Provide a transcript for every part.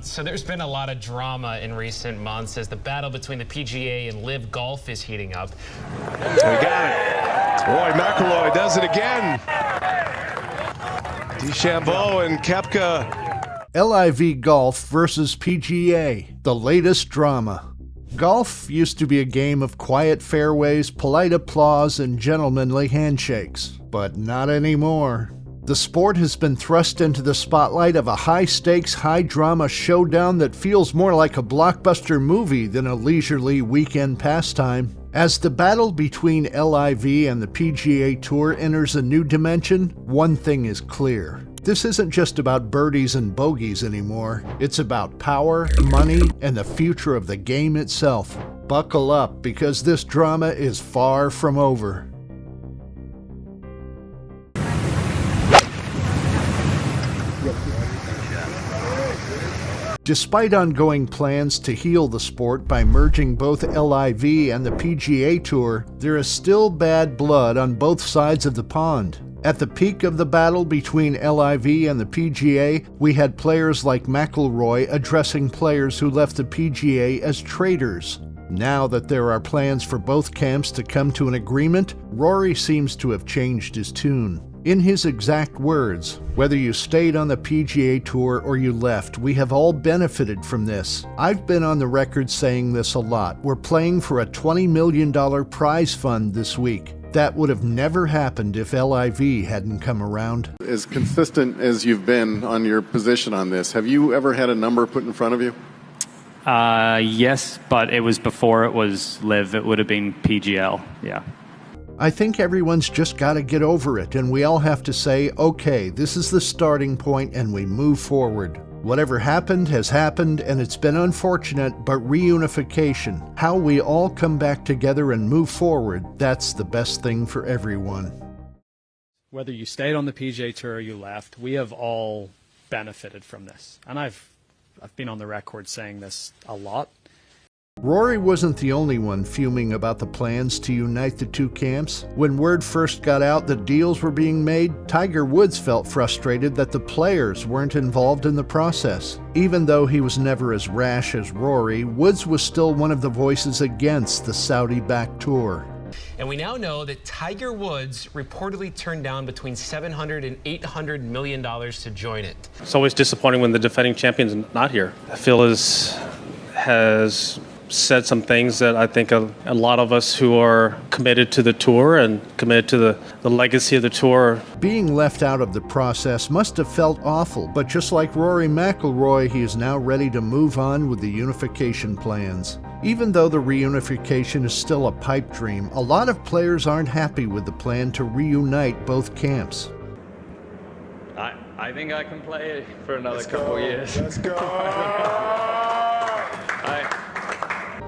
So there's been a lot of drama in recent months as the battle between the PGA and LIV Golf is heating up. We got it. Roy McIlroy does it again. DeChambeau and Koepka. LIV Golf versus PGA, the latest drama. Golf used to be a game of quiet fairways, polite applause, and gentlemanly handshakes, but not anymore. The sport has been thrust into the spotlight of a high-stakes, high-drama showdown that feels more like a blockbuster movie than a leisurely weekend pastime. As the battle between LIV and the PGA Tour enters a new dimension, one thing is clear. This isn't just about birdies and bogeys anymore. It's about power, money, and the future of the game itself. Buckle up, because this drama is far from over. Despite ongoing plans to heal the sport by merging both LIV and the PGA Tour, there is still bad blood on both sides of the pond. At the peak of the battle between LIV and the PGA, we had players like McIlroy addressing players who left the PGA as traitors. Now that there are plans for both camps to come to an agreement, Rory seems to have changed his tune. In his exact words, "Whether you stayed on the PGA Tour or you left, we have all benefited from this. I've been on the record saying this a lot. We're playing for a $20 million prize fund this week. That would have never happened if LIV hadn't come around." As consistent as you've been on your position on this, have you ever had a number put in front of you? Yes, but it was before it was LIV. It would have been PGL, yeah. I think everyone's just got to get over it, and we all have to say, okay, this is the starting point and we move forward. Whatever happened has happened, and it's been unfortunate, but reunification, how we all come back together and move forward, that's the best thing for everyone. Whether you stayed on the PGA Tour or you left, we have all benefited from this. And I've been on the record saying this a lot. Rory wasn't the only one fuming about the plans to unite the two camps. When word first got out that deals were being made, Tiger Woods felt frustrated that the players weren't involved in the process. Even though he was never as rash as Rory, Woods was still one of the voices against the Saudi-backed tour. And we now know that Tiger Woods reportedly turned down between $700 and $800 million to join it. It's always disappointing when the defending champion's not here. I feel has said some things that I think a lot of us who are committed to the tour and committed to the legacy of the tour. Being left out of the process must have felt awful, but just like Rory McIlroy, he is now ready to move on with the unification plans. Even though the reunification is still a pipe dream, a lot of players aren't happy with the plan to reunite both camps. I think I can play for another couple years. Let's go!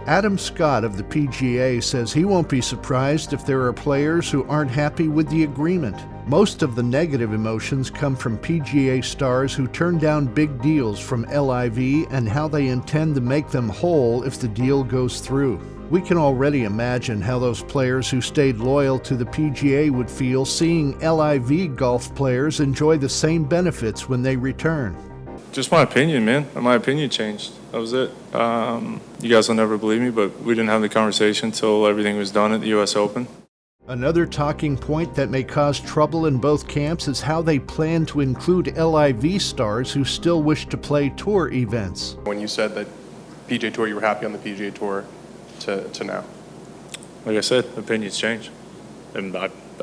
Adam Scott of the PGA says he won't be surprised if there are players who aren't happy with the agreement. Most of the negative emotions come from PGA stars who turn down big deals from LIV and how they intend to make them whole if the deal goes through. We can already imagine how those players who stayed loyal to the PGA would feel seeing LIV golf players enjoy the same benefits when they return. Just my opinion, man. My opinion changed. That was it. You guys will never believe me, but we didn't have the conversation until everything was done at the U.S. Open. Another talking point that may cause trouble in both camps is how they plan to include LIV stars who still wish to play tour events. When you said that PGA Tour, you were happy on the PGA Tour to now? Like I said, opinions change. And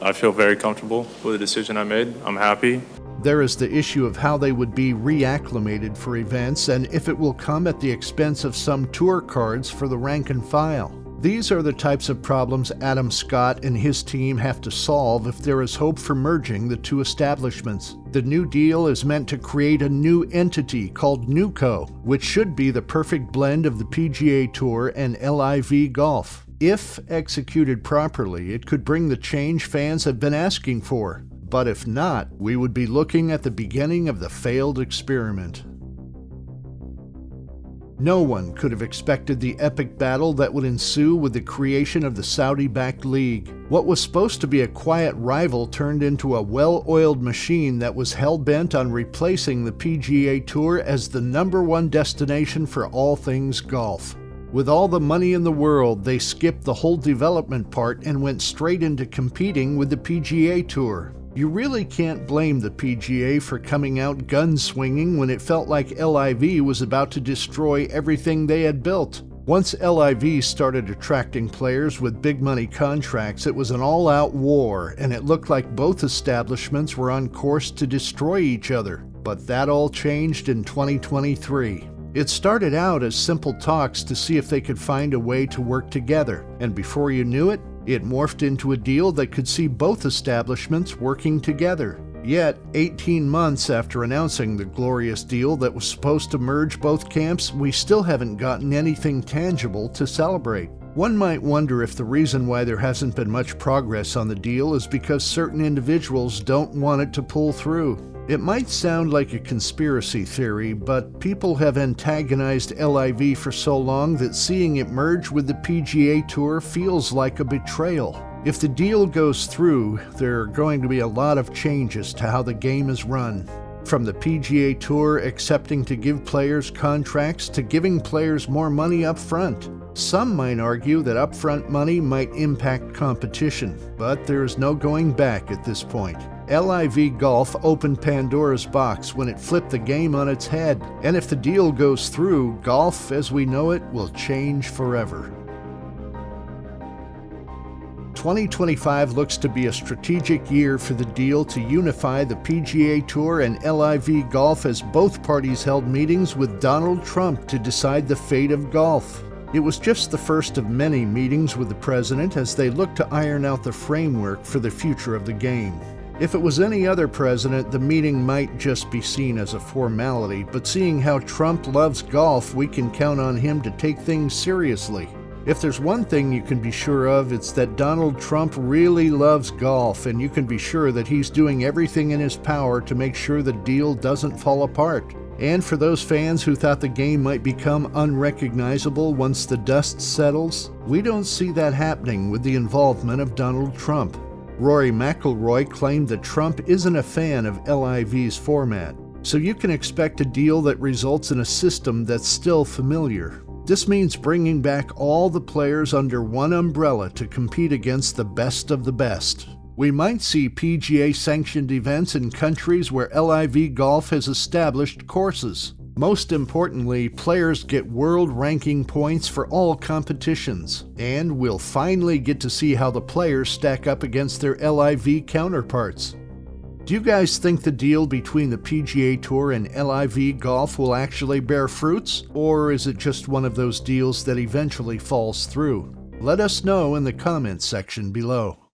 I feel very comfortable with the decision I made. I'm happy. There is the issue of how they would be reacclimated for events and if it will come at the expense of some tour cards for the rank and file. These are the types of problems Adam Scott and his team have to solve if there is hope for merging the two establishments. The new deal is meant to create a new entity called NewCo, which should be the perfect blend of the PGA Tour and LIV Golf. If executed properly, it could bring the change fans have been asking for. But if not, we would be looking at the beginning of the failed experiment. No one could have expected the epic battle that would ensue with the creation of the Saudi-backed league. What was supposed to be a quiet rival turned into a well-oiled machine that was hell-bent on replacing the PGA Tour as the #1 destination for all things golf. With all the money in the world, they skipped the whole development part and went straight into competing with the PGA Tour. You really can't blame the PGA for coming out gun-swinging when it felt like LIV was about to destroy everything they had built. Once LIV started attracting players with big money contracts, it was an all-out war, and it looked like both establishments were on course to destroy each other. But that all changed in 2023. It started out as simple talks to see if they could find a way to work together, and before you knew it, it morphed into a deal that could see both establishments working together. Yet, 18 months after announcing the glorious deal that was supposed to merge both camps, we still haven't gotten anything tangible to celebrate. One might wonder if the reason why there hasn't been much progress on the deal is because certain individuals don't want it to pull through. It might sound like a conspiracy theory, but people have antagonized LIV for so long that seeing it merge with the PGA Tour feels like a betrayal. If the deal goes through, there are going to be a lot of changes to how the game is run. From the PGA Tour accepting to give players contracts to giving players more money up front. Some might argue that upfront money might impact competition, but there is no going back at this point. LIV Golf opened Pandora's box when it flipped the game on its head, and if the deal goes through, golf as we know it will change forever. 2025 looks to be a strategic year for the deal to unify the PGA Tour and LIV Golf as both parties held meetings with Donald Trump to decide the fate of golf. It was just the first of many meetings with the president as they looked to iron out the framework for the future of the game. If it was any other president, the meeting might just be seen as a formality, but seeing how Trump loves golf, we can count on him to take things seriously. If there's one thing you can be sure of, it's that Donald Trump really loves golf, and you can be sure that he's doing everything in his power to make sure the deal doesn't fall apart. And for those fans who thought the game might become unrecognizable once the dust settles, we don't see that happening with the involvement of Donald Trump. Rory McIlroy claimed that Trump isn't a fan of LIV's format, so you can expect a deal that results in a system that's still familiar. This means bringing back all the players under one umbrella to compete against the best of the best. We might see PGA-sanctioned events in countries where LIV Golf has established courses. Most importantly, players get world ranking points for all competitions, and we'll finally get to see how the players stack up against their LIV counterparts. Do you guys think the deal between the PGA Tour and LIV Golf will actually bear fruits, or is it just one of those deals that eventually falls through? Let us know in the comments section below.